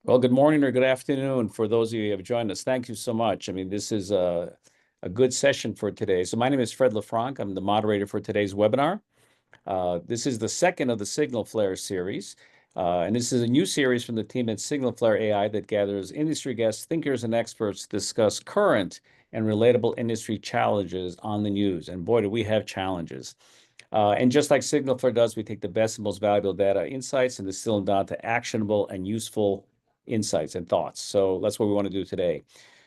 Well, good morning or good afternoon for those of you who have joined us. Thank you so much. I mean, this is a good session for today. So my name is Fred LeFranc. I'm the moderator for today's webinar. This is the second of the Signal Flare series. And this is a new series from the team at Signal Flare AI that gathers industry guests, thinkers, and experts to discuss current and relatable industry challenges on the news. And boy, do we have challenges. And just like Signal Flare does, we take the best and most valuable data insights and distill them down to actionable and useful insights and thoughts. So that's what we want to do today.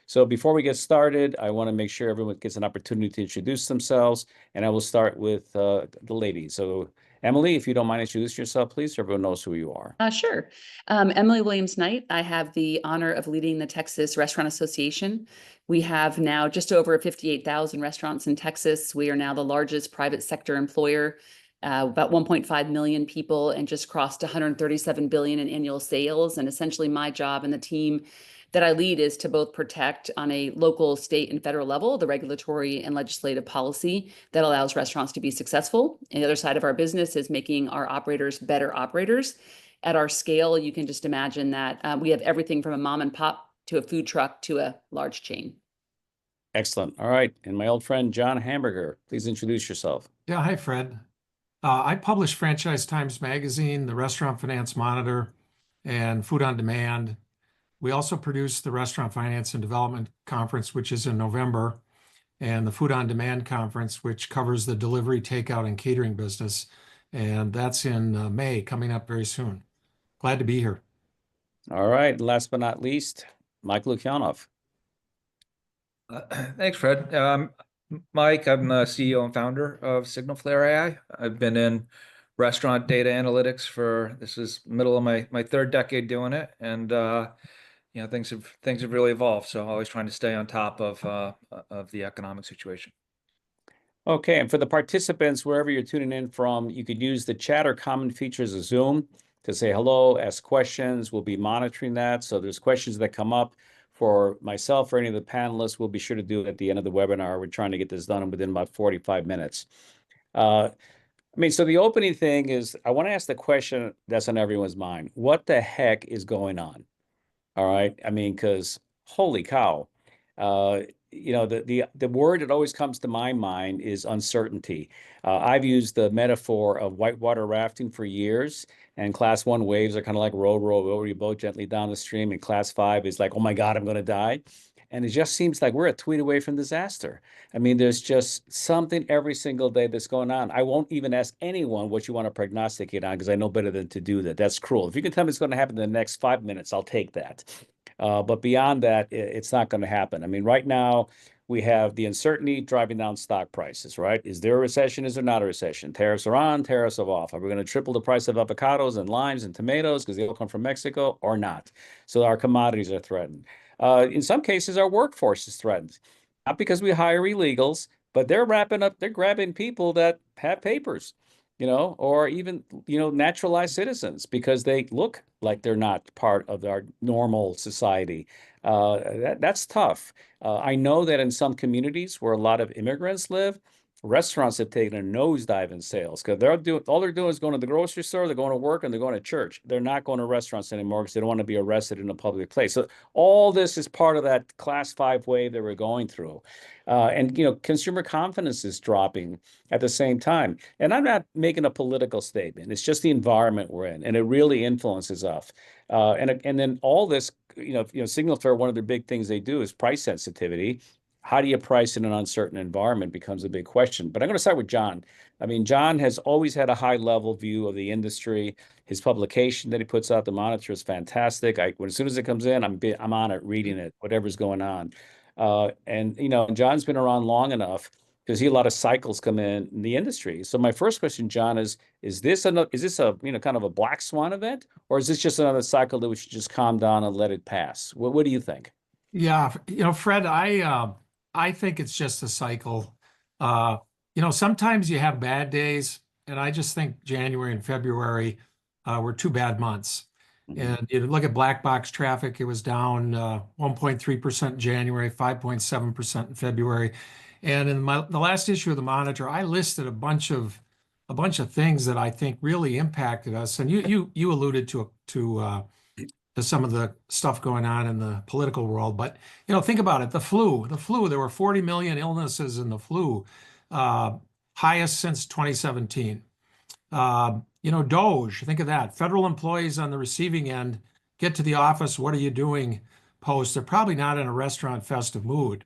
So before we get started, I want to make sure everyone gets an opportunity to introduce themselves, and I will start with the ladies. So Emily, if you don't mind introducing yourself, please, so everyone knows who you are. Sure. Emily Williams Knight. I have the honor of leading the Texas Restaurant Association. We have now just over 58,000 restaurants in Texas. We are now the largest private sector employer, about 1.5 million people, and just crossed 137 billion in annual sales. And essentially my job and the team that I lead is to both protect on a local, state, and federal level the regulatory and legislative policy that allows restaurants to be successful. And the other side of our business is making our operators better operators. At our scale, you can just imagine that we have everything from a mom and pop to a food truck to a large chain. Excellent. All right. And my old friend, John Hamburger, please introduce yourself. Yeah, hi, Fred. I publish Franchise Times Magazine, the Restaurant Finance Monitor, and Food on Demand. We also produce the Restaurant Finance and Development Conference, which is in November, and the Food on Demand Conference, which covers the delivery, takeout, and catering business. And that's in May, coming up very soon. Glad to be here. All right. Last but not least, Mike Lukyanov. Thanks, Fred. Mike, I'm the CEO and founder of Signal Flare AI. I've been in restaurant data analytics this is middle of my third decade doing it, and things have really evolved. So always trying to stay on top of the economic situation. Okay, and for the participants, wherever you're tuning in from, you could use the chat or comment features of Zoom to say hello, ask questions. We'll be monitoring that. So there's questions that come up for myself or any of the panelists. We'll be sure to do it at the end of the webinar. We're trying to get this done within about 45 minutes. So the opening thing is I want to ask the question that's on everyone's mind. What the heck is going on? All right. I mean, because holy cow. The word that always comes to my mind is uncertainty. I've used the metaphor of whitewater rafting for years, and class 1 waves are kind of like row your boat gently down the stream, and class 5 is like, oh my God, I'm going to die. And it just seems like we're a tweet away from disaster. I mean, there's just something every single day that's going on. I won't even ask anyone what you want to prognosticate on because I know better than to do that. That's cruel. If you can tell me it's going to happen in the next 5 minutes, I'll take that. But beyond that, it's not going to happen. I mean, right now, we have the uncertainty driving down stock prices, right? Is there a recession? Is there not a recession? Tariffs are on, tariffs are off. Are we going to triple the price of avocados and limes and tomatoes because they all come from Mexico or not? So our commodities are threatened. In some cases, our workforce is threatened, not because we hire illegals, but they're grabbing people that have papers, or even, naturalized citizens because they look like they're not part of our normal society. That's tough. I know that in some communities where a lot of immigrants live, restaurants have taken a nosedive in sales because all they're doing is going to the grocery store, they're going to work, and they're going to church. They're not going to restaurants anymore because they don't want to be arrested in a public place. So all this is part of that class 5 wave that we're going through. And consumer confidence is dropping at the same time. And I'm not making a political statement. It's just the environment we're in, and it really influences us. And then all this, Signal Flare, one of the big things they do is price sensitivity. How do you price in an uncertain environment becomes a big question. But I'm going to start with John. I mean, John has always had a high level view of the industry. His publication that he puts out, The Monitor, is fantastic. As soon as it comes in, I'm on it, reading it, whatever's going on. And John's been around long enough because a lot of cycles come in the industry. So my first question, John, is this a kind of a black swan event, or is this just another cycle that we should just calm down and let it pass? What do you think? Yeah, Fred, I think it's just a cycle. Sometimes you have bad days, and I just think January and February were 2 bad months. And you look at black box traffic, it was down 1.3% in January, 5.7% in February. And in the last issue of the Monitor, I listed a bunch of things that I think really impacted us. And you alluded to to some of the stuff going on in the political world. But, think about it. The flu, there were 40 million illnesses in the flu, highest since 2017. Doge, think of that. Federal employees on the receiving end get to the office. What are you doing? Post. They're probably not in a restaurant festive mood.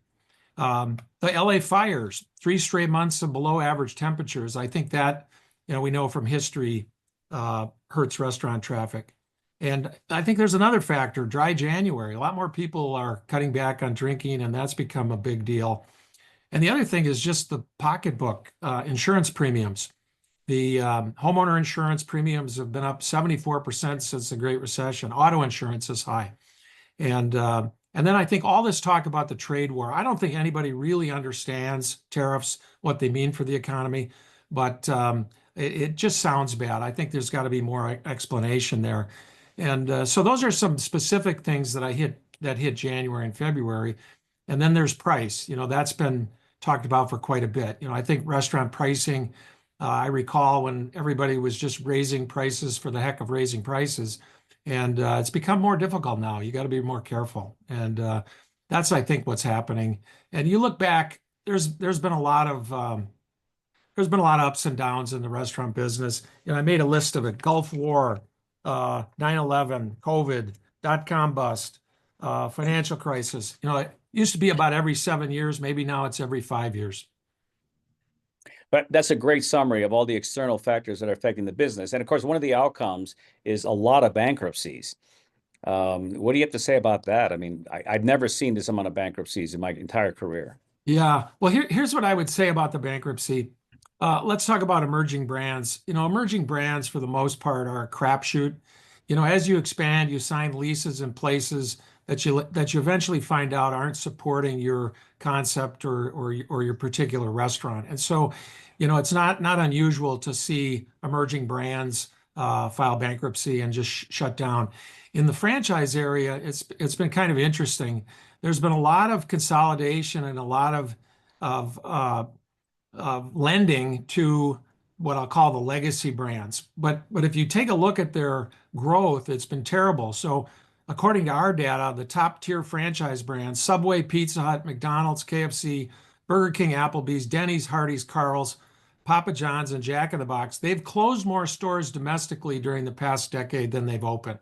The LA fires, 3 straight months of below average temperatures. I think that, we know from history, hurts restaurant traffic. And I think there's another factor, dry January. A lot more people are cutting back on drinking, and that's become a big deal. And the other thing is just the pocketbook, insurance premiums. The homeowner insurance premiums have been up 74% since the Great Recession. Auto insurance is high. And then I think all this talk about the trade war, I don't think anybody really understands tariffs, what they mean for the economy, but it just sounds bad. I think there's got to be more explanation there. And so those are some specific things that hit January and February. And then there's price. That's been talked about for quite a bit. I think restaurant pricing, I recall when everybody was just raising prices for the heck of raising prices. And it's become more difficult now. You got to be more careful. And that's, I think, what's happening. And you look back, there's been a lot of ups and downs in the restaurant business. I made a list of it: Gulf War, 9/11, COVID, dot-com bust, financial crisis. It used to be about every 7 years. Maybe now it's every 5 years. But that's a great summary of all the external factors that are affecting the business. And of course, one of the outcomes is a lot of bankruptcies. What do you have to say about that? I mean, I've never seen this amount of bankruptcies in my entire career. Yeah. Well, here's what I would say about the bankruptcy. Let's talk about emerging brands. Emerging brands, for the most part, are a crapshoot. As you expand, you sign leases in places that you eventually find out aren't supporting your concept or your particular restaurant. And so, it's not unusual to see emerging brands file bankruptcy and just shut down. In the franchise area, it's been kind of interesting. There's been a lot of consolidation and a lot of lending to what I'll call the legacy brands. But if you take a look at their growth, it's been terrible. So according to our data, the top tier franchise brands, Subway, Pizza Hut, McDonald's, KFC, Burger King, Applebee's, Denny's, Hardee's, Carl's, Papa John's, and Jack in the Box, they've closed more stores domestically during the past decade than they've opened.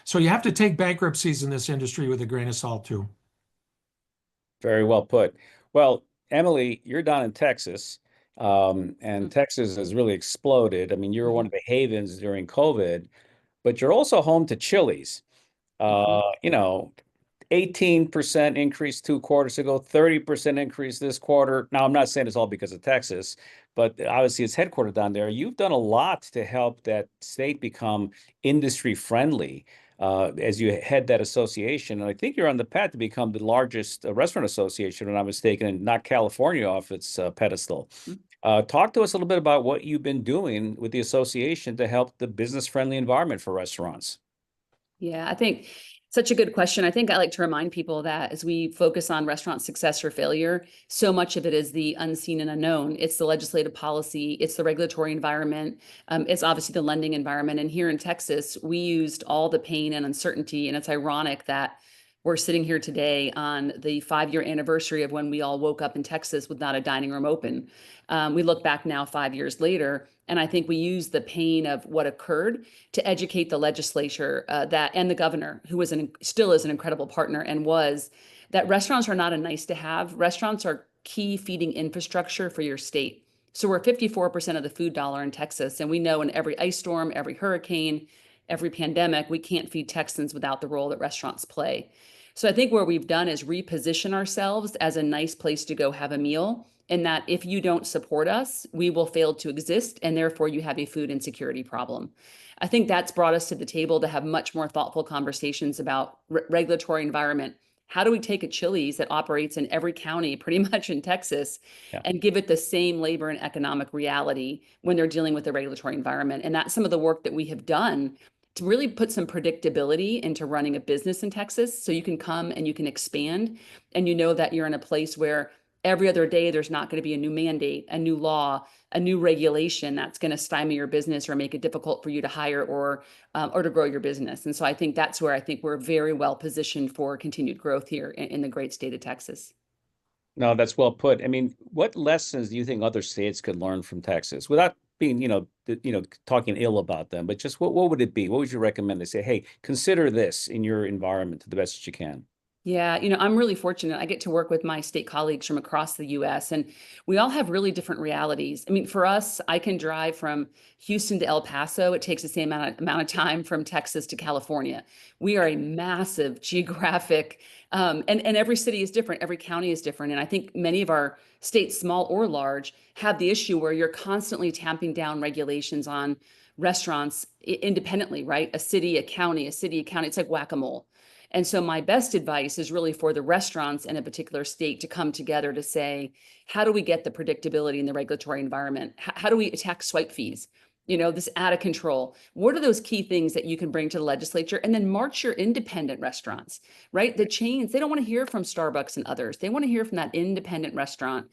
So you have to take bankruptcies in this industry with a grain of salt too. Very well put. Well, Emily, you're down in Texas, and Texas has really exploded. I mean, you were one of the havens during COVID, but you're also home to Chili's. 18% increase 2 quarters ago, 30% increase this quarter. Now, I'm not saying it's all because of Texas, but obviously it's headquartered down there. You've done a lot to help that state become industry friendly as you head that association. And I think you're on the path to become the largest restaurant association, if I'm not mistaken, and knock California off its pedestal. Talk to us a little bit about what you've been doing with the association to help the business-friendly environment for restaurants. Yeah, I think such a good question. I think I like to remind people that as we focus on restaurant success or failure, so much of it is the unseen and unknown. It's the legislative policy, it's the regulatory environment, it's obviously the lending environment. And here in Texas, we used all the pain and uncertainty. And it's ironic that we're sitting here today on the 5-year anniversary of when we all woke up in Texas with not a dining room open. We look back now 5 years later, and I think we use the pain of what occurred to educate the legislature and the governor, who still is an incredible partner and was, that restaurants are not a nice to have. Restaurants are key feeding infrastructure for your state. So we're 54% of the food dollar in Texas, and we know in every ice storm, every hurricane, every pandemic, we can't feed Texans without the role that restaurants play. So I think what we've done is reposition ourselves as a nice place to go have a meal, in that if you don't support us, we will fail to exist, and therefore you have a food insecurity problem. I think that's brought us to the table to have much more thoughtful conversations about regulatory environment. How do we take a Chili's that operates in every county pretty much in Texas and give it the same labor and economic reality when they're dealing with the regulatory environment? And that's some of the work that we have done to really put some predictability into running a business in Texas, so you can come and you can expand, and you know that you're in a place where every other day, there's not going to be a new mandate, a new law, a new regulation that's going to stymie your business or make it difficult for you to hire or to grow your business. And so I think that's where I think we're very well positioned for continued growth here in the great state of Texas. No, that's well put. I mean, what lessons do you think other states could learn from Texas without being, talking ill about them, but just what would it be? What would you recommend? They say, hey, consider this in your environment to the best that you can. Yeah, I'm really fortunate. I get to work with my state colleagues from across the US, and we all have really different realities. I mean, for us, I can drive from Houston to El Paso. It takes the same amount of time from Texas to California. We are a massive geographic, and every city is different, every county is different. And I think many of our states, small or large, have the issue where you're constantly tamping down regulations on restaurants independently, right? A city, a county, a city, a county. It's like whack-a-mole. And so my best advice is really for the restaurants in a particular state to come together to say, how do we get the predictability in the regulatory environment? How do we attack swipe fees? This out of control. What are those key things that you can bring to the legislature? And then march your independent restaurants, right? The chains, they don't want to hear from Starbucks and others. They want to hear from that independent restaurant.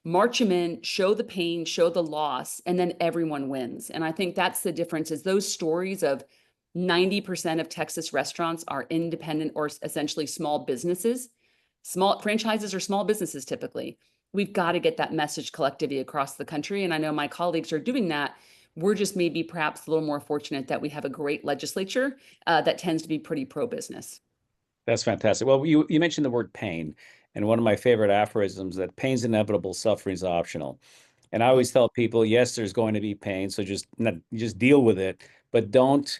March them in, show the pain, show the loss, and then everyone wins. And I think that's the difference is those stories of 90% of Texas restaurants are independent or essentially small businesses. Small franchises are small businesses typically. We've got to get that message collectively across the country. And I know my colleagues are doing that. We're just maybe perhaps a little more fortunate that we have a great legislature that tends to be pretty pro-business. That's fantastic. Well, you mentioned the word pain, and one of my favorite aphorisms that pain's inevitable, suffering's optional. And I always tell people, yes, there's going to be pain, so just deal with it, but don't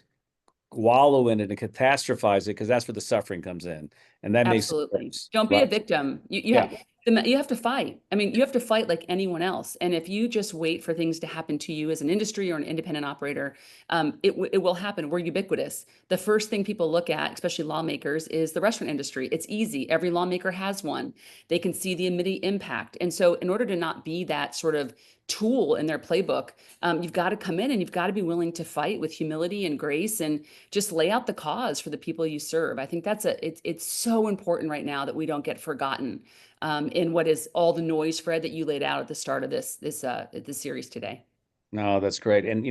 wallow in it and catastrophize it because that's where the suffering comes in, and that makes it Absolutely. worse. Don't be a Right. victim. Yeah. You have to fight. I mean, you have to fight like anyone else. And if you just wait for things to happen to you as an industry or an independent operator, it will happen. We're ubiquitous. The first thing people look at, especially lawmakers, is the restaurant industry. It's easy. Every lawmaker has one. They can see the immediate impact. And so in order to not be that sort of tool in their playbook, you've got to come in and you've got to be willing to fight with humility and grace and just lay out the cause for the people you serve. I think it's so important right now that we don't get forgotten in what is all the noise, Fred, that you laid out at the start of this series today. No, that's great. And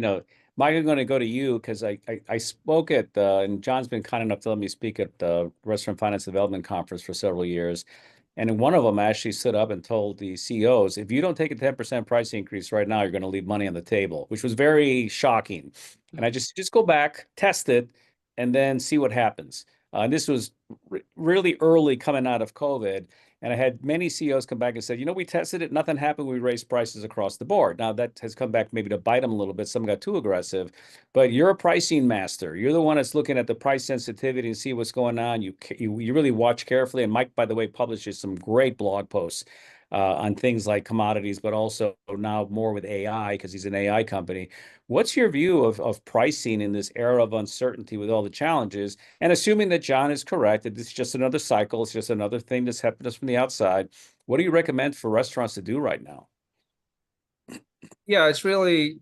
Mike, I'm going to go to you because I spoke at and John's been kind enough to let me speak at the Restaurant Finance Development Conference for several years. And in one of them, I actually stood up and told the CEOs, if you don't take a 10% price increase right now, you're going to leave money on the table, which was very shocking. And I just go back, test it, and then see what happens. And this was really early coming out of COVID. And I had many CEOs come back and said, we tested it, nothing happened. We raised prices across the board. Now that has come back maybe to bite them a little bit. Some got too aggressive, but you're a pricing master. You're the one that's looking at the price sensitivity and see what's going on. You really watch carefully. And Mike, by the way, publishes some great blog posts on things like commodities, but also now more with AI because he's an AI company. What's your view of pricing in this era of uncertainty with all the challenges? And assuming that John is correct, that it's just another cycle, it's just another thing that's happened to us from the outside. What do you recommend for restaurants to do right now? Yeah, it's really,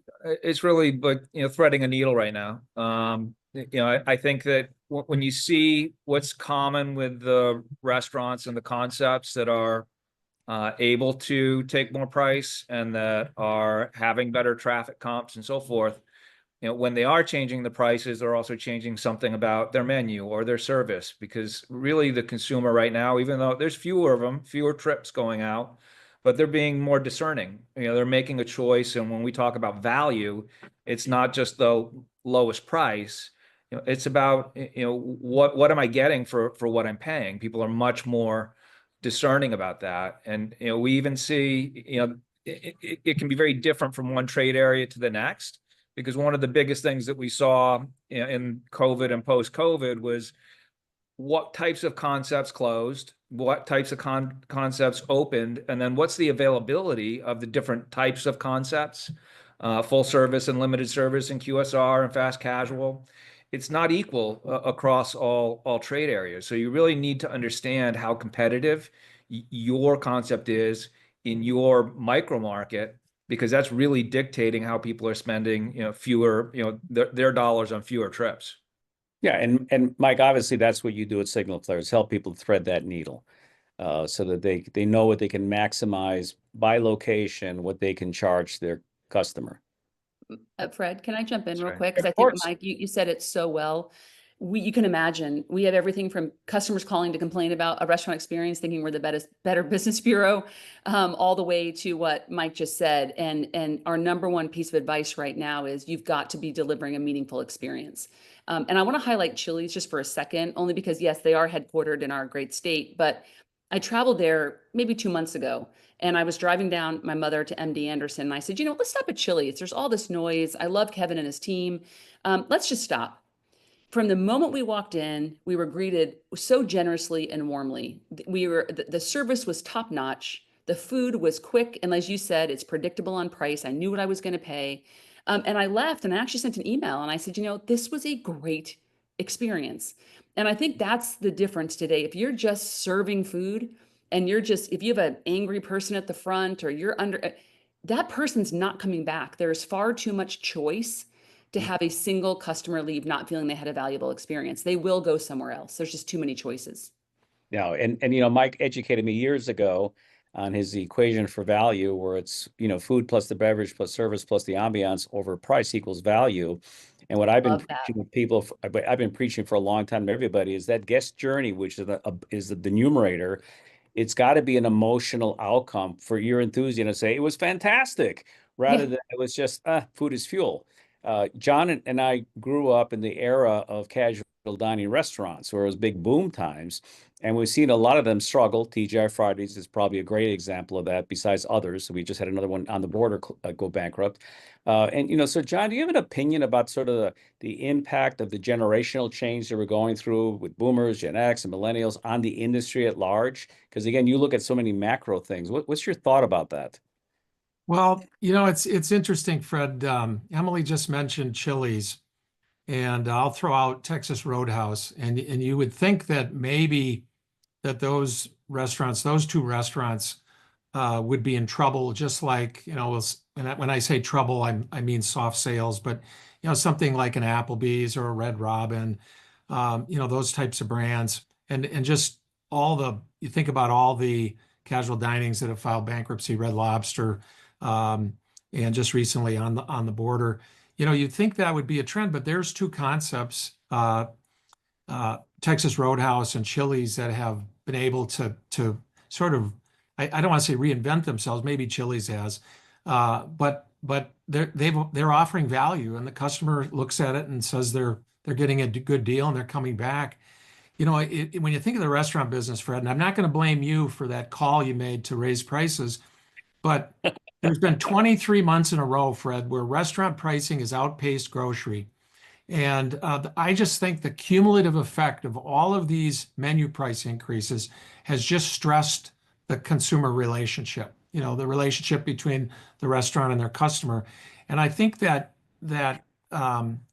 but threading a needle right now. I think that when you see what's common with the restaurants and the concepts that are able to take more price and that are having better traffic comps and so forth, when they are changing the prices, they're also changing something about their menu or their service, because really the consumer right now, even though there's fewer of them, fewer trips going out, but they're being more discerning. They're making a choice. And when we talk about value, it's not just the lowest price. It's about, what am I getting for what I'm paying? People are much more discerning about that. And, we even see, it can be very different from one trade area to the next, because one of the biggest things that we saw in COVID and post-COVID was what types of concepts closed, what types of concepts opened, and then what's the availability of the different types of concepts, full service and limited service and QSR and fast casual. It's not equal across all trade areas. So you really need to understand how competitive your concept is in your micro market, because that's really dictating how people are spending, fewer, their dollars on fewer trips. Yeah, and Mike, obviously that's what you do at Signal Flare is help people thread that needle. so that they know what they can maximize by location, what they can charge their customer. Fred, can I jump in That's real right. quick? Because Of I think, course. Mike, you said it so well. You can imagine, we have everything from customers calling to complain about a restaurant experience, thinking we're the Better Business Bureau, all the way to what Mike just said. And our number one piece of advice right now is you've got to be delivering a meaningful experience. And I want to highlight Chili's just for a second, only because, yes, they are headquartered in our great state, but I traveled there maybe 2 months ago. And I was driving down my mother to MD Anderson. And I said, let's stop at Chili's. There's all this noise. I love Kevin and his team. Let's just stop. From the moment we walked in, we were greeted so generously and warmly. The service was top notch. The food was quick. And as you said, it's predictable on price. I knew what I was going to pay. And I left and I actually sent an email and I said, this was a great experience. And I think that's the difference today. If you're just serving food, and if you have an angry person at the front or you're that person's not coming back. There's far too much choice to have a single customer leave not feeling they had a valuable experience. They will go somewhere else. There's just too many choices. Yeah, and Mike educated me years ago on his equation for value, where it's food plus the beverage plus service plus the ambiance over price equals value. And what I've been Love that. preaching with people, I've been preaching for a long time to everybody, is that guest journey, which is the numerator. It's got to be an emotional outcome for your enthusiasm to say it was fantastic, rather Yeah. than it was just food is fuel. John and I grew up in the era of casual dining restaurants where it was big boom times, and we've seen a lot of them struggle. TGI Fridays is probably a great example of that, besides others. So we just had another one on the border go bankrupt. So John, do you have an opinion about sort of the impact of the generational change that we're going through with boomers, Gen X, and millennials on the industry at large? Because again, you look at so many macro things. What's your thought about that? Well, it's interesting, Fred. Emily just mentioned Chili's, and I'll throw out Texas Roadhouse, and you would think that maybe that those restaurants, those two restaurants, would be in trouble, just like when I say trouble, I mean soft sales, but something like an Applebee's or a Red Robin, those types of brands, and just you think about all the casual dinings that have filed bankruptcy, Red Lobster, and just recently on the border. You'd think that would be a trend, but there's two concepts, Texas Roadhouse and Chili's, that have been able to sort of, I don't want to say reinvent themselves. Maybe Chili's has, but they're offering value, and the customer looks at it and says they're getting a good deal, and they're coming back. When you think of the restaurant business, Fred, and I'm not going to blame you for that call you made to raise prices, but there's been 23 months in a row, Fred, where restaurant pricing has outpaced grocery. And I just think the cumulative effect of all of these menu price increases has just stressed the consumer relationship, the relationship between the restaurant and their customer. And I think that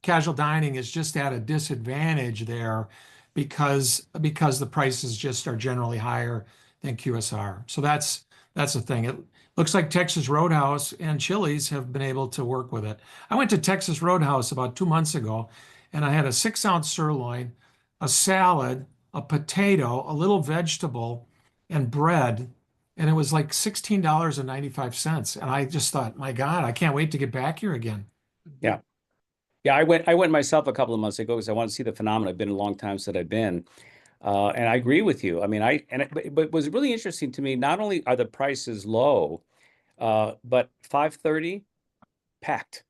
casual dining is just at a disadvantage there because the prices just are generally higher than QSR. So that's the thing. It looks like Texas Roadhouse and Chili's have been able to work with it. I went to Texas Roadhouse about 2 months ago, and I had a 6-ounce sirloin, a salad, a potato, a little vegetable, and bread, and it was like $16.95. And I just thought, my God, I can't wait to get back here again. Yeah. Yeah, I went myself a couple of months ago because I want to see the phenomenon. It's been a long time since I've been. And I agree with you. I mean, but it was really interesting to me. Not only are the prices low, but 5:30 packed,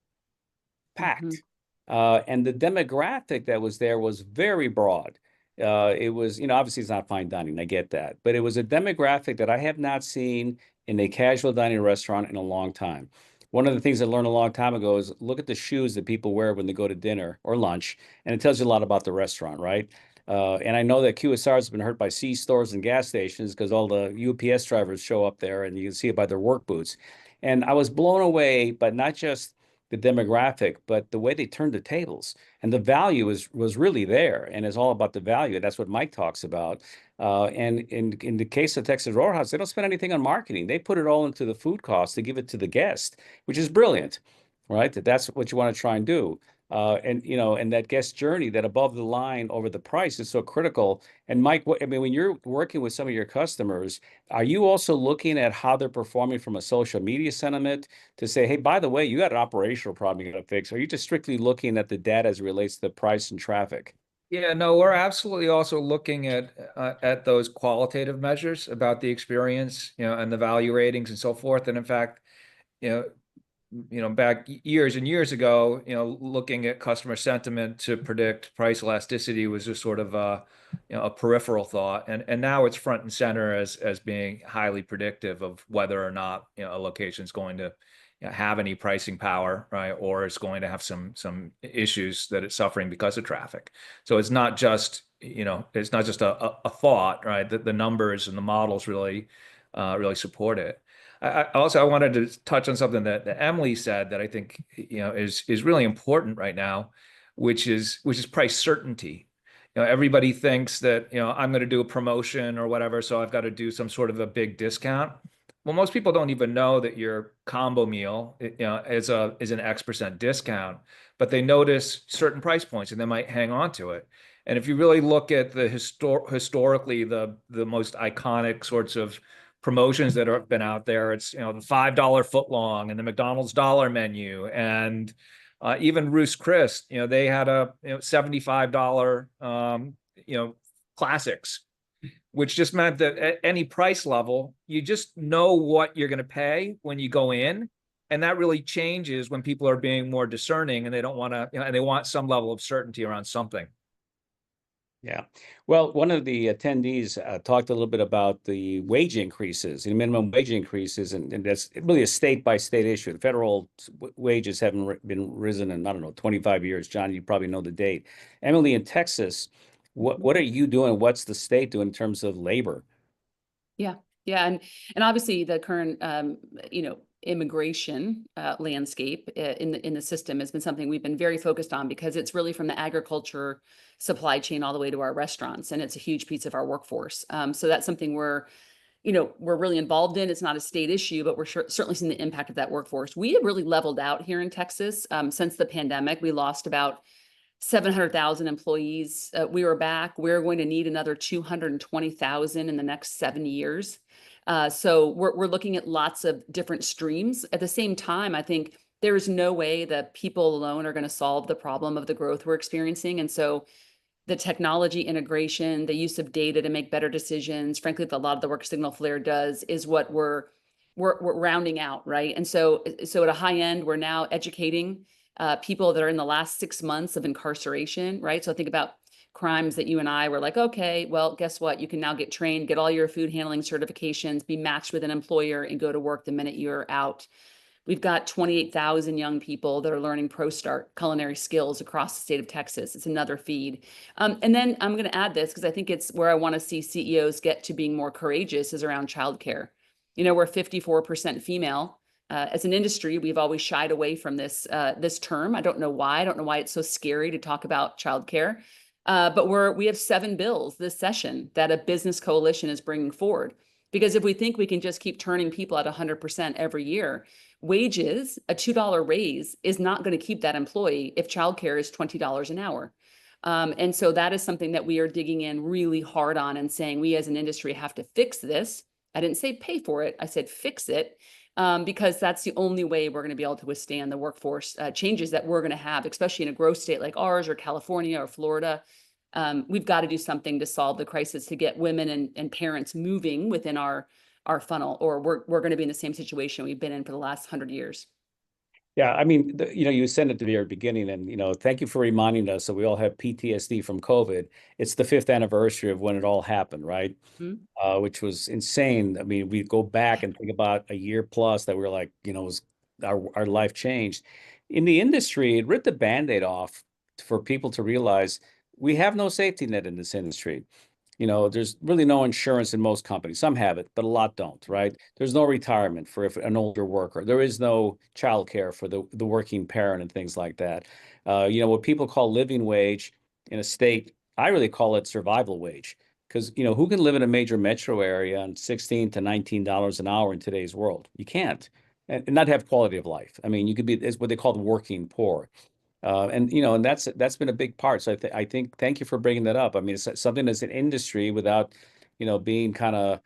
packed. And the demographic that was there was very broad. It was, obviously it's not fine dining, I get that, but it was a demographic that I have not seen in a casual dining restaurant in a long time. One of the things I learned a long time ago is look at the shoes that people wear when they go to dinner or lunch, and it tells you a lot about the restaurant, right? And I know that QSR has been hurt by C stores and gas stations because all the UPS drivers show up there, and you can see it by their work boots. And I was blown away, but not just the demographic, but the way they turned the tables, and the value was really there, and it's all about the value. That's what Mike talks about. And in the case of Texas Roadhouse, they don't spend anything on marketing. They put it all into the food cost to give it to the guest, which is brilliant, right? That's what you want to try and do. And and that guest journey, that above the line over the price is so critical. And Mike, I mean, when you're working with some of your customers, are you also looking at how they're performing from a social media sentiment to say, hey, by the way, you got an operational problem you got to fix? Or are you just strictly looking at the data as it relates to the price and traffic? Yeah, no, we're absolutely also looking at those qualitative measures about the experience, and the value ratings and so forth. And in fact, you know, back years and years ago, looking at customer sentiment to predict price elasticity was just sort of a peripheral thought, and now it's front and center as being highly predictive of whether or not a location is going to have any pricing power, right, or it's going to have some issues that it's suffering because of traffic. So it's not just a thought, right? The numbers and the models really support it. I wanted to touch on something that Emily said that I think is really important right now, which is price certainty. Everybody thinks that I'm going to do a promotion or whatever, so I've got to do some sort of a big discount. Well, most people don't even know that your combo meal is an X% discount, but they notice certain price points and they might hang on to it. And if you really look at the historically the most iconic sorts of promotions that have been out there, it's the $5 footlong and the McDonald's dollar menu, and even Ruth's Chris, they had a $75 classics, which just meant that at any price level, you just know what you're going to pay when you go in. And that really changes when people are being more discerning and they don't want to, and they want some level of certainty around something. Yeah. Well, one of the attendees talked a little bit about the wage increases, minimum wage increases, and that's really a state by state issue. The federal wages haven't been risen in, I don't know, 25 years. John, you probably know the date. Emily, in Texas, what are you doing? What's the state doing in terms of labor? Yeah, yeah, and obviously the current immigration landscape in the system has been something we've been very focused on, because it's really from the agriculture supply chain all the way to our restaurants, and it's a huge piece of our workforce. So that's something we're really involved in. It's not a state issue, but we're certainly seeing the impact of that workforce. We have really leveled out here in Texas since the pandemic. We lost about 700,000 employees. We were back. We're going to need another 220,000 in the next 7 years. So we're looking at lots of different streams. At the same time, I think there is no way that people alone are going to solve the problem of the growth we're experiencing. And so the technology integration, the use of data to make better decisions, frankly, a lot of the work Signalflare does is what we're rounding out, right? And so at a high end, we're now educating people that are in the last 6 months of incarceration, right? So think about crimes that you and I were like, okay, well, guess what? You can now get trained, get all your food handling certifications, be matched with an employer, and go to work the minute you're out. We've got 28,000 young people that are learning ProStart culinary skills across the state of Texas. It's another feed. And then I'm going to add this because I think it's where I want to see CEOs get to being more courageous, is around childcare. We're 54% female. As an industry, we've always shied away from this term. I don't know why. I don't know why it's so scary to talk about childcare. But we have 7 bills this session that a business coalition is bringing forward. Because if we think we can just keep turning people at 100% every year, wages, a $2 raise is not going to keep that employee if childcare is $20 an hour. And so that is something that we are digging in really hard on and saying we as an industry have to fix this. I didn't say pay for it. I said fix it. Because that's the only way we're going to be able to withstand the workforce changes that we're going to have, especially in a growth state like ours or California or Florida. We've got to do something to solve the crisis to get women and parents moving within our funnel, or we're going to be in the same situation we've been in for the last 100 years. Yeah, I mean, you said at the very beginning, and thank you for reminding us that we all have PTSD from COVID. It's the 5th anniversary of when it all happened, right? Mm-hmm. Which was insane. I mean, we go back and think about a year plus that we were like, our life changed. In the industry, it ripped the Band-Aid off for people to realize we have no safety net in this industry. There's really no insurance in most companies. Some have it, but a lot don't, right? There's no retirement for an older worker. There is no childcare for the working parent and things like that. What people call living wage in a state, I really call it survival wage. Because, who can live in a major metro area on $16 to $19 an hour in today's world? You can't. And not have quality of life. I mean, you could be, it's what they call the working poor. And and that's been a big part. So I think thank you for bringing that up. I mean, it's something that's an industry without, being kind of,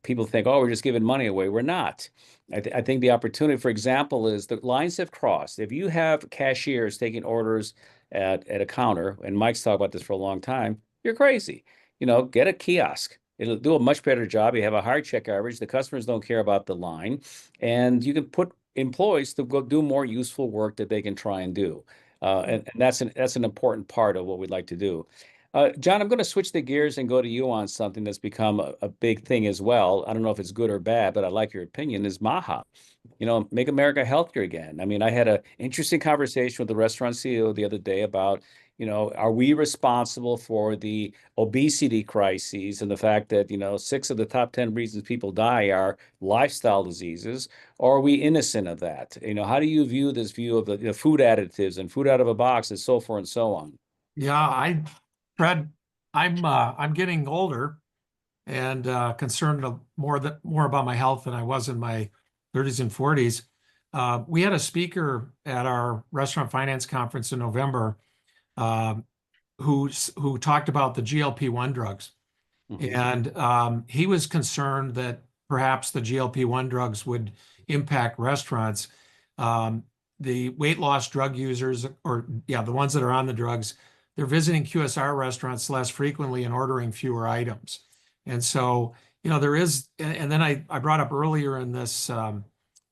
people think, oh, we're just giving money away. We're not. I think the opportunity, for example, is the lines have crossed. If you have cashiers taking orders at a counter, and Mike's talked about this for a long time, you're crazy. Get a kiosk. It'll do a much better job. You have a higher check average. The customers don't care about the line, and you can put employees to go do more useful work that they can try and do. And that's an important part of what we'd like to do. John, I'm going to switch the gears and go to you on something that's become a big thing as well. I don't know if it's good or bad, but I like your opinion, is MAHA. Make America healthier again. I mean, I had an interesting conversation with the restaurant CEO the other day about, are we responsible for the obesity crises and the fact that, 6 of the top 10 reasons people die are lifestyle diseases, or are we innocent of that? How do you view this view of the food additives and food out of a box and so forth and so on? Yeah, Fred, I'm getting older and concerned more about my health than I was in my 30s and 40s. We had a speaker at our restaurant finance conference in November who talked about the GLP-1 drugs. Mhm. And he was concerned that perhaps the GLP-1 drugs would impact restaurants. The weight loss drug users, the ones that are on the drugs, they're visiting QSR restaurants less frequently and ordering fewer items. And so, there is, and then I brought up earlier in this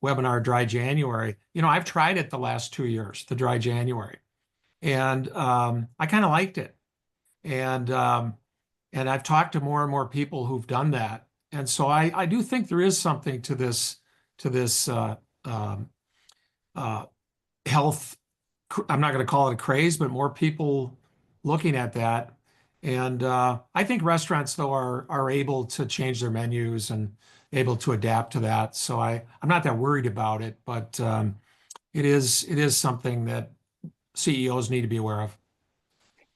webinar, Dry January. I've tried it the last 2 years, the Dry January, and I kind of liked it. And I've talked to more and more people who've done that. And so I do think there is something to this health. I'm not going to call it a craze, but more people looking at that. And I think restaurants, though, are able to change their menus and able to adapt to that. So I'm not that worried about it, but it is something that CEOs need to be aware of.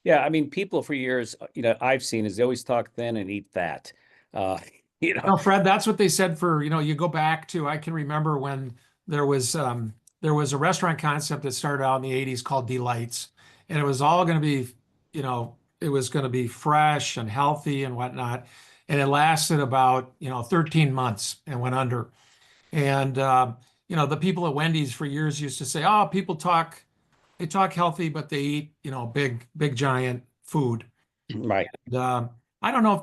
Yeah, I mean, people for years, I've seen is they always talk thin and eat fat. Uh, Well, Fred, that's what they said for, you go back to, I can remember when there was a restaurant concept that started out in the 80s called Delights, and it was all going to be, it was going to be fresh and healthy and whatnot. And it lasted about, 13 months and went under. And the people at Wendy's for years used to say, oh, they talk healthy, but they eat, big giant food. right. And, I don't know if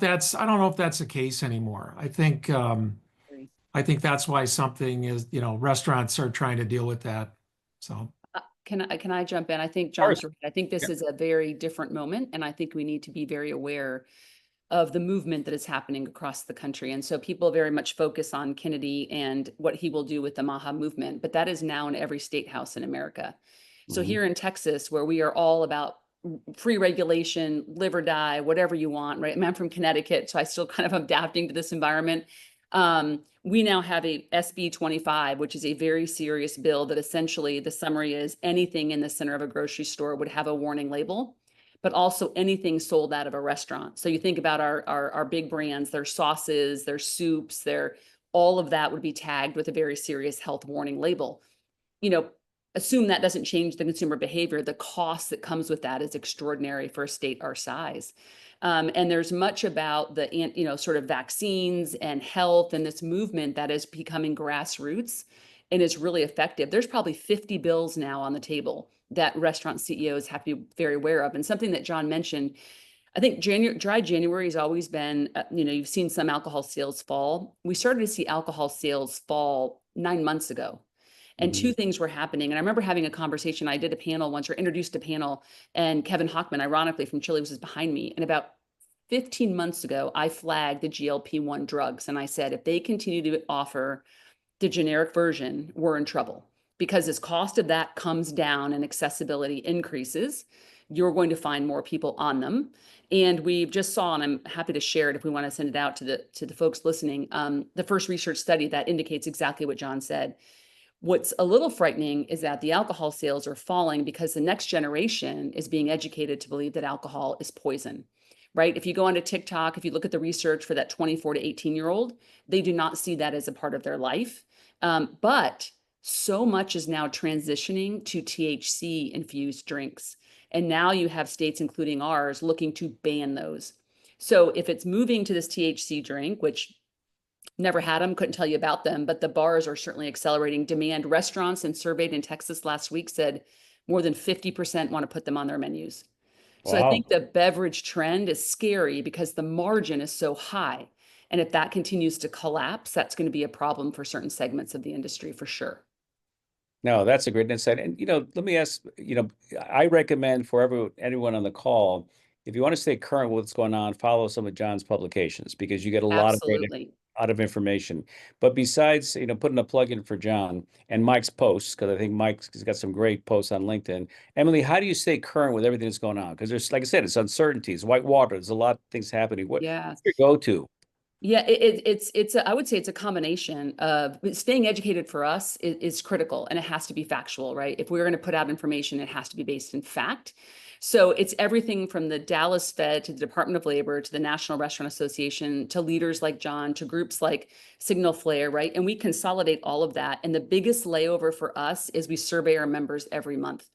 that's the case anymore. I think that's why something is, restaurants are trying to deal with that. So, Can I jump in? I think Of course. John's right. I think this is a very different moment, and I think we need to be very aware of the movement that is happening across the country. And so people very much focus on Kennedy and what he will do with the MAHA movement, but that is now in every state house in America. So Mhm. here in Texas, where we are all about free regulation, live or die, whatever you want, right? I mean, I'm from Connecticut, so I still kind of adapting to this environment. We now have a SB 25, which is a very serious bill that essentially the summary is anything in the center of a grocery store would have a warning label, but also anything sold out of a restaurant. So you think about our big brands, their sauces, their soups, all of that would be tagged with a very serious health warning label. Assume that doesn't change the consumer behavior. The cost that comes with that is extraordinary for a state our size. And there's much about the, sort of vaccines and health and this movement that is becoming grassroots and is really effective. There's probably 50 bills now on the table that restaurant CEOs have to be very aware of. And something that John mentioned, I think Dry January has always been, you've seen some alcohol sales fall. We started to see alcohol sales fall 9 months ago. And two things were happening. And I remember having a conversation. I did a panel once or introduced a panel, and Kevin Hochman, ironically from Chile, was behind me. And about 15 months ago, I flagged the GLP-1 drugs. And I said, if they continue to offer the generic version, we're in trouble, because as cost of that comes down and accessibility increases, you're going to find more people on them. And we just saw, and I'm happy to share it if we want to send it out to the folks listening, the first research study that indicates exactly what John said. What's a little frightening is that the alcohol sales are falling because the next generation is being educated to believe that alcohol is poison, right? If you go onto TikTok, if you look at the research for that 24 to 18-year-old, they do not see that as a part of their life. But so much is now transitioning to THC infused drinks. And now you have states, including ours, looking to ban those. So if it's moving to this THC drink, which never had them, couldn't tell you about them, but the bars are certainly accelerating demand. Restaurants and surveyed in Texas last week said more than 50% want to put them on their menus. So I Wow. think the beverage trend is scary because the margin is so high. And if that continues to collapse, that's going to be a problem for certain segments of the industry for sure. No, that's a great insight. And let me ask, I recommend for anyone on the call, if you want to stay current with what's going on, follow some of John's publications because you get a lot of great Absolutely. out of information. But besides, putting a plug in for John and Mike's posts, because I think Mike's got some great posts on LinkedIn. Emily, how do you stay current with everything that's going on? Because there's, like I said, it's uncertainties, white water, there's a lot of things happening. What's Yeah. your go-to? Yeah, I would say it's a combination of staying educated for us is critical and it has to be factual, right? If we're going to put out information, it has to be based in fact. So it's everything from the Dallas Fed to the Department of Labor to the National Restaurant Association to leaders like John to groups like Signal Flare, right? And we consolidate all of that. And the biggest layover for us is we survey our members every month.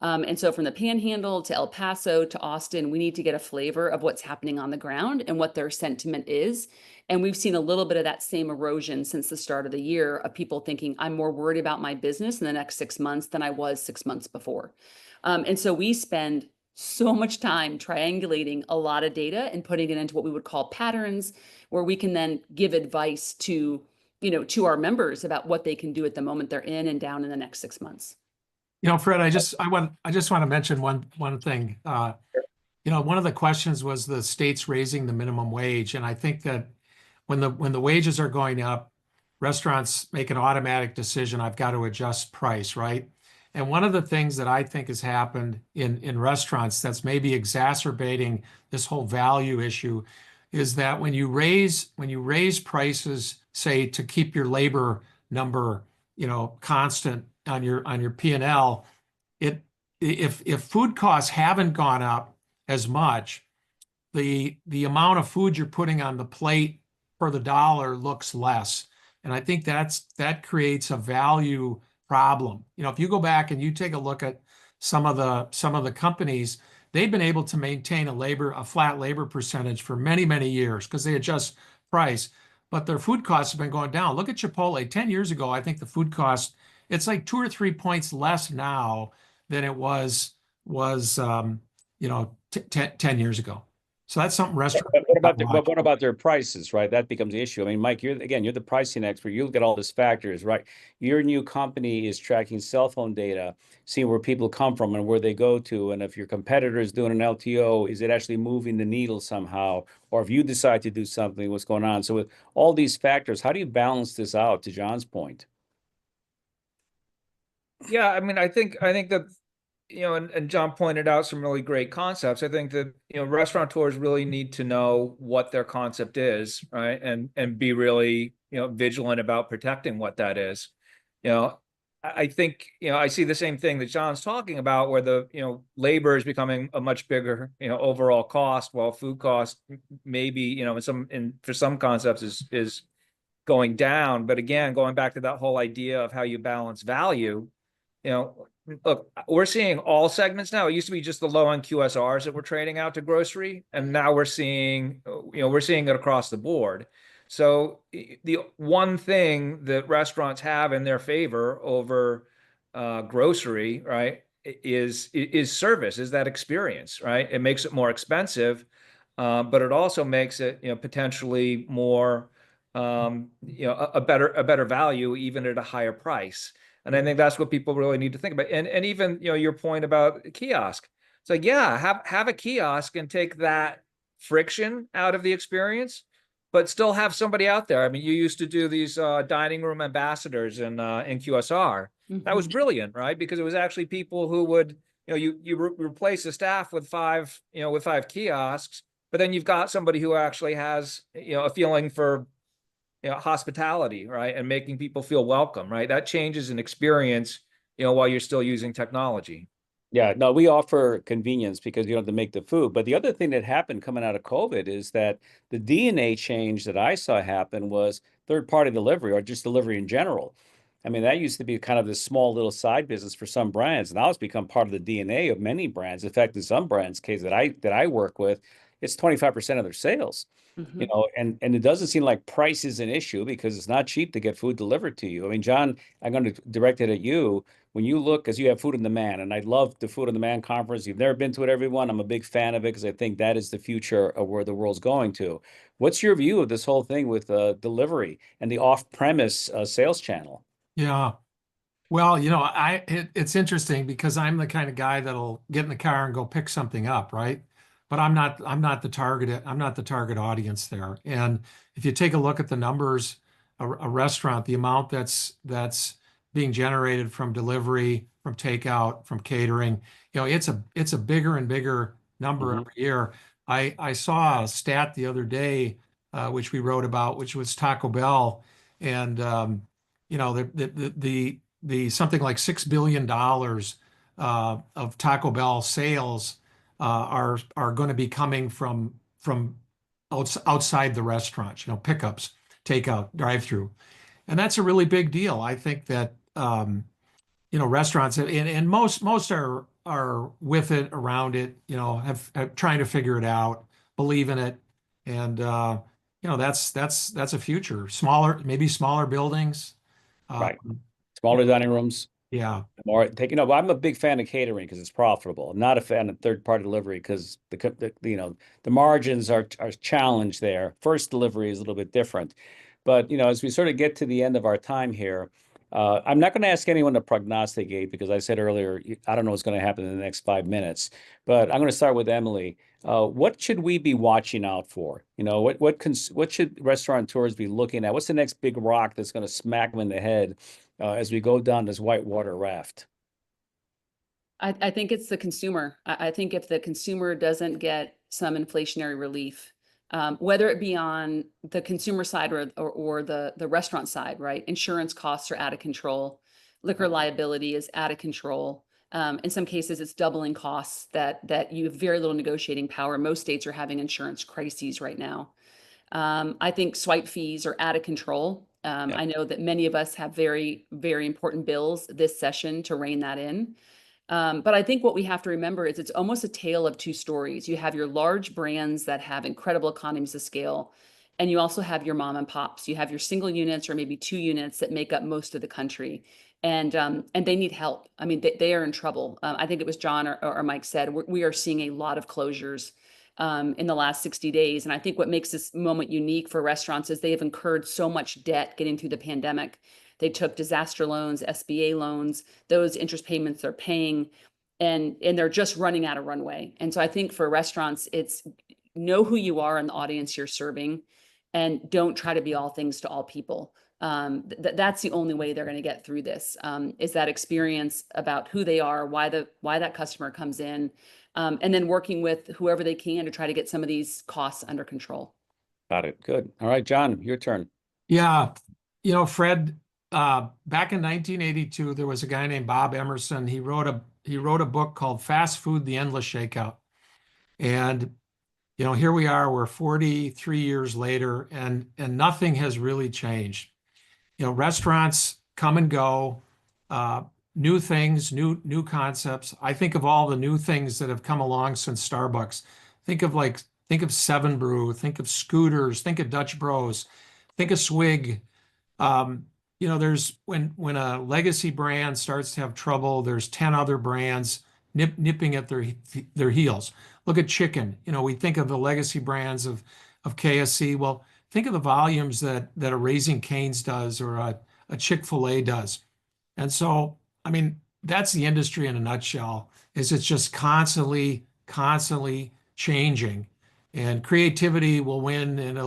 And so from the Panhandle to El Paso to Austin, we need to get a flavor of what's happening on the ground and what their sentiment is. And we've seen a little bit of that same erosion since the start of the year of people thinking, I'm more worried about my business in the next 6 months than I was 6 months before. And so we spend so much time triangulating a lot of data and putting it into what we would call patterns, where we can then give advice to our members about what they can do at the moment they're in and down in the next 6 months. Fred, I just want to mention one thing. One of the questions was the states raising the minimum wage, and I think that when the wages are going up, restaurants make an automatic decision. I've got to adjust price, right? And one of the things that I think has happened in restaurants that's maybe exacerbating this whole value issue is that when you raise prices, say to keep your labor number, constant on your P&L, if food costs haven't gone up as much, the amount of food you're putting on the plate per the dollar looks less. And I think that creates a value problem. If you go back and you take a look at some of the companies, they've been able to maintain a flat labor percentage for many, many years because they adjust price, but their food costs have been going down. Look at Chipotle. 10 years ago, I think the food cost, it's like 2 or 3 points less now than it was 10 years ago. So that's something restaurants. But what about their prices, right? That becomes the issue. I mean, Mike, you're the pricing expert. You look at all these factors, right? Your new company is tracking cell phone data, seeing where people come from and where they go to. And if your competitor is doing an LTO, is it actually moving the needle somehow? Or if you decide to do something, what's going on? So with all these factors, how do you balance this out, to John's point? Yeah, I mean, I think that, and John pointed out some really great concepts. I think that, restaurateurs really need to know what their concept is, right? And be really, vigilant about protecting what that is. I think, I see the same thing that John's talking about where the, labor is becoming a much bigger, overall cost, while food cost maybe, for some concepts is going down. But again, going back to that whole idea of how you balance value, look, we're seeing all segments now. It used to be just the low-end QSRs that were trading out to grocery, and now we're seeing it across the board. So the one thing that restaurants have in their favor over grocery, right, is service, is that experience, right? It makes it more expensive, but it also makes it, potentially more, a better value even at a higher price. And I think that's what people really need to think about. And even, your point about kiosk. It's like, yeah, have a kiosk and take that friction out of the experience, but still have somebody out there. I mean, you used to do these dining room ambassadors in QSR. That was brilliant, right? Because it was actually people who would, you replace the staff with five kiosks, but then you've got somebody who actually has, a feeling for hospitality, right? And making people feel welcome, right? That changes an experience, while you're still using technology. Yeah, no, we offer convenience because you don't have to make the food. But the other thing that happened coming out of COVID is that the DNA change that I saw happen was third-party delivery or just delivery in general. I mean, that used to be kind of this small little side business for some brands. Now it's become part of the DNA of many brands. In fact, in some brands case that I work with, it's 25% of their sales. Mhm. And it doesn't seem like price is an issue because it's not cheap to get food delivered to you. I mean, John, I'm going to direct it at you. When you look, because you have Food on Demand, and I love the Food on Demand conference. You've never been to it, everyone. I'm a big fan of it because I think that is the future of where the world's going to. What's your view of this whole thing with delivery and the off-premise sales channel? Yeah. Well, it's interesting because I'm the kind of guy that'll get in the car and go pick something up, right? But I'm not the target audience there. And if you take a look at the numbers, a restaurant, the amount that's being generated from delivery, from takeout, from catering, it's a bigger and bigger number Hmm. every year. I saw a stat the other day, which we wrote about, which was Taco Bell, and the something like $6 billion of Taco Bell sales are going to be coming from outside the restaurant, pickups, takeout, drive-through, and that's a really big deal. I think that restaurants and most are with it, around it, have trying to figure it out, believe in it, and that's a future. Maybe smaller buildings. Uh, Right. Smaller dining rooms. yeah. More taking up. I'm a big fan of catering because it's profitable. I'm not a fan of third-party delivery because the margins are challenged there. First delivery is a little bit different, but as we sort of get to the end of our time here, I'm not going to ask anyone to prognosticate because I said earlier I don't know what's going to happen in the next 5 minutes. But I'm going to start with Emily. What should we be watching out for? What should restaurateurs be looking at? What's the next big rock that's going to smack them in the head as we go down this whitewater raft? I think it's the consumer. I think if the consumer doesn't get some inflationary relief, whether it be on the consumer side or the restaurant side, right? Insurance costs are out of control. Liquor liability is out of control. In some cases, it's doubling costs that you have very little negotiating power. Most states are having insurance crises right now. I think swipe fees are out of control. Yeah. I know that many of us have very, very important bills this session to rein that in. But I think what we have to remember is it's almost a tale of two stories. You have your large brands that have incredible economies of scale, and you also have your mom and pops. You have your single units or maybe two units that make up most of the country, and they need help. I mean, they are in trouble. I think it was John or Mike said we are seeing a lot of closures in the last 60 days. And I think what makes this moment unique for restaurants is they have incurred so much debt getting through the pandemic. They took disaster loans, SBA loans, those interest payments they're paying, and they're just running out of runway. And so I think for restaurants, it's know who you are in the audience you're serving, and don't try to be all things to all people. That's the only way they're going to get through this, is that experience about who they are, why that customer comes in, and then working with whoever they can to try to get some of these costs under control. Got it. Good. All right, John, your turn. Yeah. Fred, back in 1982, there was a guy named Bob Emerson. He wrote a book called Fast Food: The Endless Shakeout. And here we are, we're 43 years later, and nothing has really changed. Restaurants come and go, new things, new concepts. I think of all the new things that have come along since Starbucks. Think of Seven Brew, think of Scooters, think of Dutch Bros, think of Swig. There's when a legacy brand starts to have trouble, there's 10 other brands nipping at their heels. Look at chicken. We think of the legacy brands of KSC. Well, think of the volumes that a Raising Cane's does or a Chick-fil-A does. And so, I mean, that's the industry in a nutshell, is it's just constantly changing, and creativity will win, and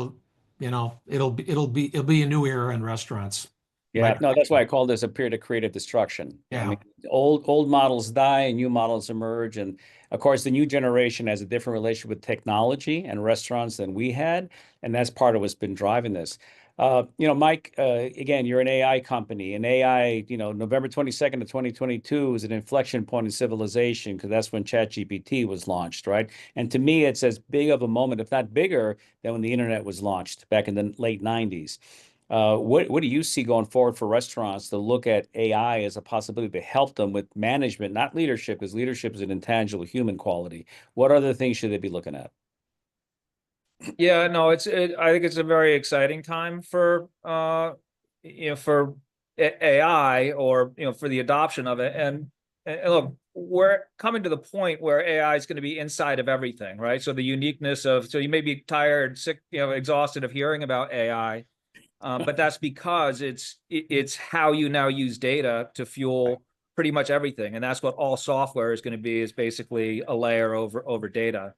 it'll be a new era in restaurants. Yeah, Right. no, that's why I call this a period of creative destruction. I Yeah. mean, old models die and new models emerge. And of course, the new generation has a different relationship with technology and restaurants than we had. And that's part of what's been driving this. Mike, again, you're an AI company, and AI, November 22nd of 2022 is an inflection point in civilization because that's when ChatGPT was launched, right? And to me, it's as big of a moment, if not bigger, than when the internet was launched back in the late 90s. What do you see going forward for restaurants to look at AI as a possibility to help them with management, not leadership, because leadership is an intangible human quality. What other things should they be looking at? Yeah, no, I think it's a very exciting time for for AI, or for the adoption of it. And look, we're coming to the point where AI is going to be inside of everything, right? So the uniqueness of, so you may be tired, sick, exhausted of hearing about AI, but that's because it's how you now use data to fuel pretty much everything, and that's what all software is going to be, is basically a layer over data.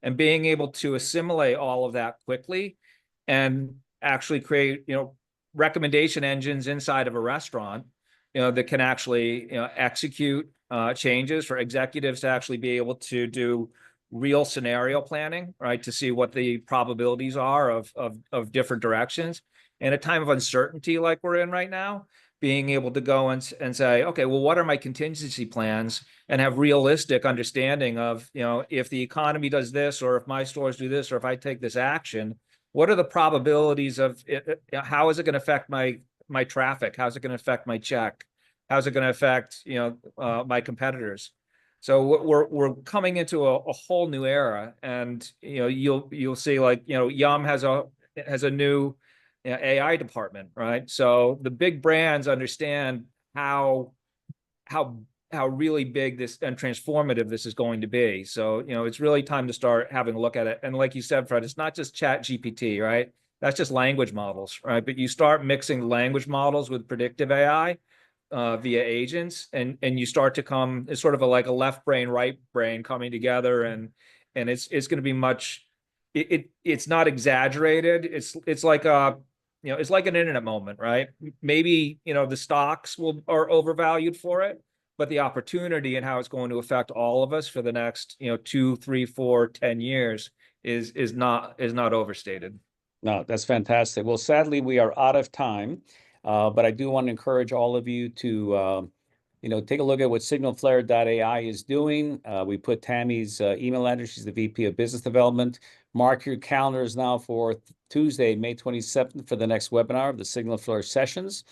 And being able to assimilate all of that quickly and actually create, recommendation engines inside of a restaurant, that can actually, execute changes for executives to actually be able to do real scenario planning, right? To see what the probabilities are of different directions. In a time of uncertainty like we're in right now, being able to go and say, okay, well, what are my contingency plans, and have realistic understanding of, if the economy does this, or if my stores do this, or if I take this action, what are the probabilities of it? How is it going to affect my traffic? How's it going to affect my check? How's it going to affect, my competitors? So we're coming into a whole new era, and you'll see, like, Yum has a new AI department, right? So the big brands understand how really big this and transformative this is going to be. So, it's really time to start having a look at it. And like you said, Fred, it's not just Chat GPT, right? That's just language models, right? But you start mixing language models with predictive AI via agents, and you start to come, it's sort of like a left brain, right brain coming together, and it's going to be much, it's not exaggerated. It's like a, it's like an internet moment, right? Maybe, the stocks are overvalued for it, but the opportunity and how it's going to affect all of us for the next, 2, 3, 4, 10 years is not overstated. No, that's fantastic. Well, sadly, we are out of time, but I do want to encourage all of you to, take a look at what signalflare.ai is doing. We put Tammy's email address. She's the VP of Business Development. Mark your calendars now for Tuesday, May 27th, for the next webinar of the Signalflare sessions.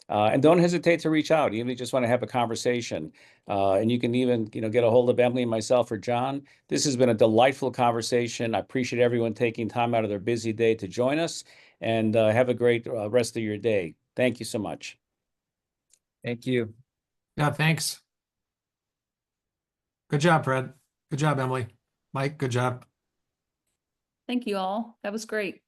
And don't hesitate to reach out, even if you just want to have a conversation. And you can even, get a hold of Emily, myself, or John. This has been a delightful conversation. I appreciate everyone taking time out of their busy day to join us, and have a great rest of your day. Thank you so much. Thank you. Yeah, thanks. Good job, Fred. Good job, Emily. Mike, good job. Thank you all. That was great.